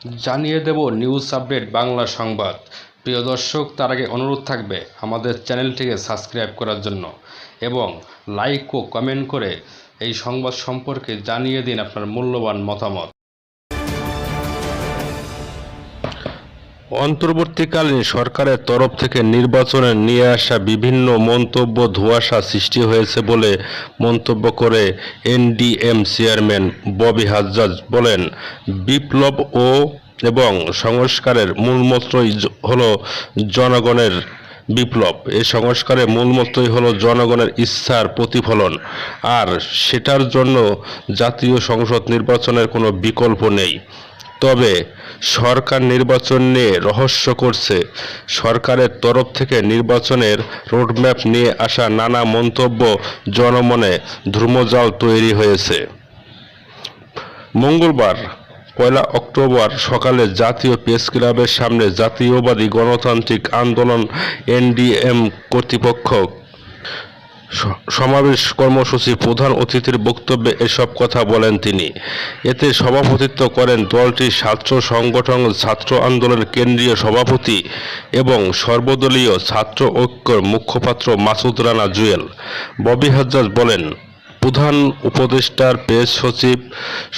জানিয়ে দেব news update Bangla সংবাদ। প্রিয় দর্শক, তার আগে অনুরোধ থাকবে আমাদের চ্যানেলটিকে সাবস্ক্রাইব করার জন্য এবং লাইক ও কমেন্ট করে এই সংবাদ সম্পর্কে জানিয়ে দিন আপনার মূল্যবান মতামত। অন্তর্বর্তীকালীন সরকারের তরফ থেকে নির্বাচনে নিয়ে আসা বিভিন্ন মন্তব্য ধোঁয়াশা সৃষ্টি হয়েছে বলে মন্তব্য করে এনডিএম চেয়ারম্যান ববি হাজ্জাজ বলেন, বিপ্লব এবং সংস্কারের মূলমন্ত্রই হলো জনগণের বিপ্লব। এই সংস্কারের মূলমন্ত্রই হলো জনগণের ইচ্ছার প্রতিফলন, আর সেটার জন্য জাতীয় সংসদ নির্বাচনের কোনো বিকল্প নেই। তবে সরকার নির্বাচন নিয়ে রহস্য করছে। সরকারের তরফ থেকে নির্বাচনের রোডম্যাপ নিয়ে আসা নানা মন্তব্য জনমনে ধূম্রজাল তৈরি হয়েছে। মঙ্গলবার 1 অক্টোবর সকালে জাতীয় প্রেস ক্লাবের সামনে জাতীয়বাদী গণতান্ত্রিক আন্দোলন এনডিএম কর্তৃপক্ষ সমাবেশ কর্মসূচি প্রধান অতিথির বক্তব্যে এসব কথা বলেন তিনি। এতে সভাপতিত্ব করেন দলটির ছাত্র সংগঠন ছাত্র আন্দোলনের কেন্দ্রীয় সভাপতি এবং সর্বদলীয় ছাত্র ঐক্যর মুখপাত্র মাসুদ রানা জুয়েল। ববি হাজ্জাজ বলেন, প্রধান উপদেষ্টার প্রেস সচিব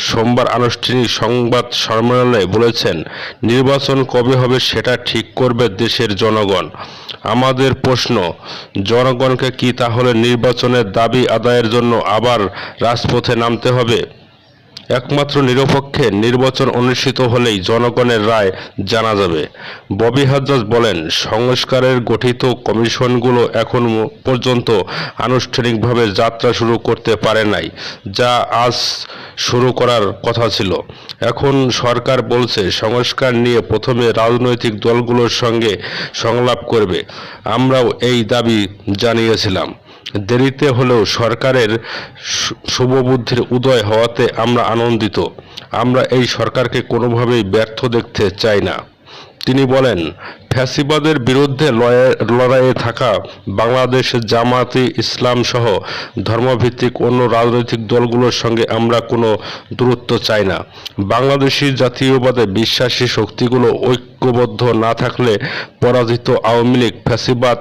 সোমবার আনুষ্ঠানিক সংবাদ সম্মেলনে বলেছেন, নির্বাচন কবে হবে সেটা ঠিক করবে দেশের জনগণ। আমাদের প্রশ্ন, জনগণকে কি তাহলে নির্বাচনের দাবি আদায়ের জন্য আবার রাজপথে নামতে হবে? একমাত্র নিরপেক্ষ নির্বাচন অনুষ্ঠিত হলেই জনগণের রায় জানা যাবে। ববি হাজ্জাজ বলেন, সংস্কারের গঠিত কমিশনগুলো এখন পর্যন্ত আনুষ্ঠানিকভাবে যাত্রা শুরু করতে পারে নাই, যা আজ শুরু করার কথা ছিল। এখন সরকার বলছে সংস্কার নিয়ে প্রথমে রাজনৈতিক দলগুলোর সঙ্গে সংলাপ করবে। আমরাও এই দাবি জানিয়েছিলাম। দেরিতে হলেও সরকারের শুভবুদ্ধির উদয় হওয়াতে আমরা আনন্দিত। আমরা এই সরকারকে কোনোভাবেই ব্যর্থ দেখতে চাই না। তিনি বলেন, ফ্যাসিবাদের বিরুদ্ধে লড়াইয়ে থাকা বাংলাদেশের জামায়াতে ইসলাম সহ ধর্মভিত্তিক অন্য রাজনৈতিক দলগুলোর সঙ্গে আমরা কোনো দূরত্ব চাই না। বাংলাদেশি জাতীয়বাদে বিশ্বাসী শক্তিগুলো ঐক্যবদ্ধ না থাকলে পরাজিত আওয়ামী লীগ ফ্যাসিবাদ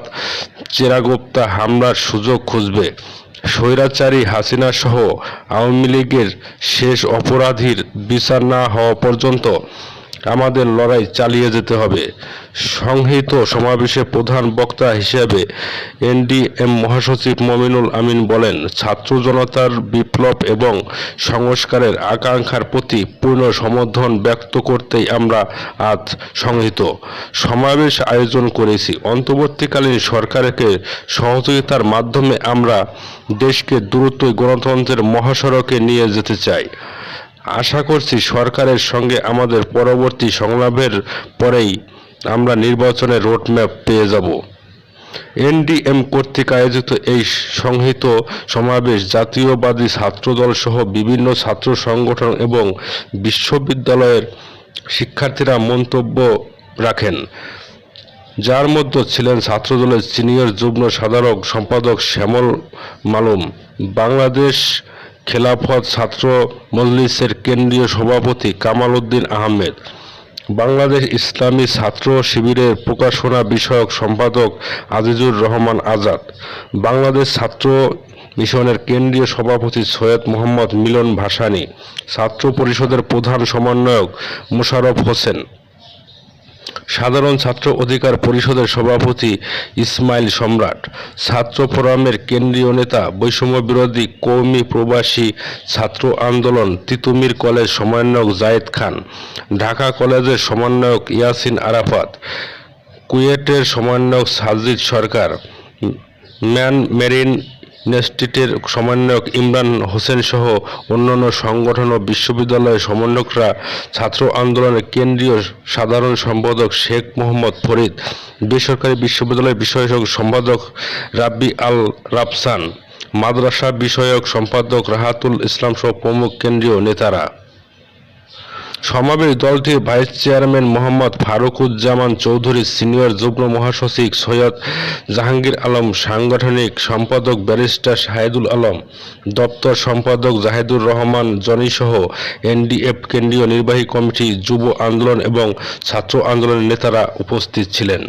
চেরাগোপ্তা হামলার সুযোগ খুঁজবে। স্বৈরাচারী হাসিনা সহ আওয়ামী লীগের শেষ অপরাধীর বিচার না হওয়া পর্যন্ত আমাদের লড়াই চালিয়ে যেতে হবে। সংহিত সমাবেশে প্রধান বক্তা হিসেবে এনডিএম মহাসচিব মমিনুল আমিন বলেন, ছাত্র জনতার বিপ্লব এবং সংস্কারের আকাঙ্ক্ষার প্রতি পূর্ণ সমর্থন ব্যক্ত করতেই আমরা আজ সংহিত সমাবেশ আয়োজন করেছি। অন্তর্বর্তীকালীন সরকারকে সহযোগিতার মাধ্যমে আমরা দেশকে দ্রুতই গণতন্ত্রের মহাসড়কে নিয়ে যেতে চাই। আশা করছি সরকারের সঙ্গে আমাদের পরবর্তী সংলাপের পরেই আমরা নির্বাচনের রোডম্যাপ পেয়ে যাব। এনডিএম কর্তৃক আয়োজিত এই সংহিত সমাবেশ জাতীয়বাদী ছাত্রদল সহ বিভিন্ন ছাত্র সংগঠন এবং বিশ্ববিদ্যালয়ের শিক্ষার্থীরা মন্তব্য রাখেন, যার মধ্যে ছিলেন ছাত্রদলের সিনিয়র যুগ্ম সাধারণ সম্পাদক শ্যামল মালুম, বাংলাদেশ খেলাফত ছাত্র মজলিসের কেন্দ্রীয় সভাপতি কামাল উদ্দিন আহমেদ, বাংলাদেশ ইসলামী ছাত্র শিবিরের প্রকাশনা বিষয়ক সম্পাদক আজিজুর রহমান আজাদ, বাংলাদেশ ছাত্র মিশনের কেন্দ্রীয় সভাপতি সৈয়দ মোহাম্মদ মিলন ভাসানী, ছাত্র পরিষদের প্রধান সমন্বয়ক মোশাররফ হোসেন, সাধারণ ছাত্র অধিকার পরিষদের সভাপতি ইসমাইল সম্রাট, ছাত্র ফোরামের কেন্দ্রীয় নেতা বৈষম্য বিরোধী কওমি প্রবাসী ছাত্র আন্দোলন তিতুমির কলেজ সমন্বয়ক জায়েদ খান, ঢাকা কলেজের সমন্বয়ক ইয়াসিন আরাফাত, কুয়েটের সমন্বয়ক সাজিদ সরকার, ম্যান মেরিন ইনস্টিটিউটের সমন্বয়ক ইমরান হোসেন সহ অন্যান্য সংগঠন ও বিশ্ববিদ্যালয়ের সমন্বয়করা, ছাত্র আন্দোলনের কেন্দ্রীয় সাধারণ সম্পাদক শেখ মোহাম্মদ ফরিদ, বেসরকারি বিশ্ববিদ্যালয় বিষয়ক সম্পাদক রাব্বি আল রাফসান, মাদ্রাসা বিষয়ক সম্পাদক রাহাতুল ইসলাম সহ প্রমুখ কেন্দ্রীয় নেতারা। সমাবেশ দলটির vice chairman Mohammad Faruquzzaman Chowdhury, senior যুগ্ম মহাসচিব সৈয়দ জাহাঙ্গীর আলম, সাংগঠনিক সম্পাদক ব্যারিস্টার শাহেদুল আলম, দপ্তর সম্পাদক জাহিদুর রহমান জনিসহ এনডিএফ কেন্দ্রীয় নির্বাহী কমিটি, যুব আন্দোলন এবং ছাত্র আন্দোলনের নেতারা উপস্থিত ছিলেন।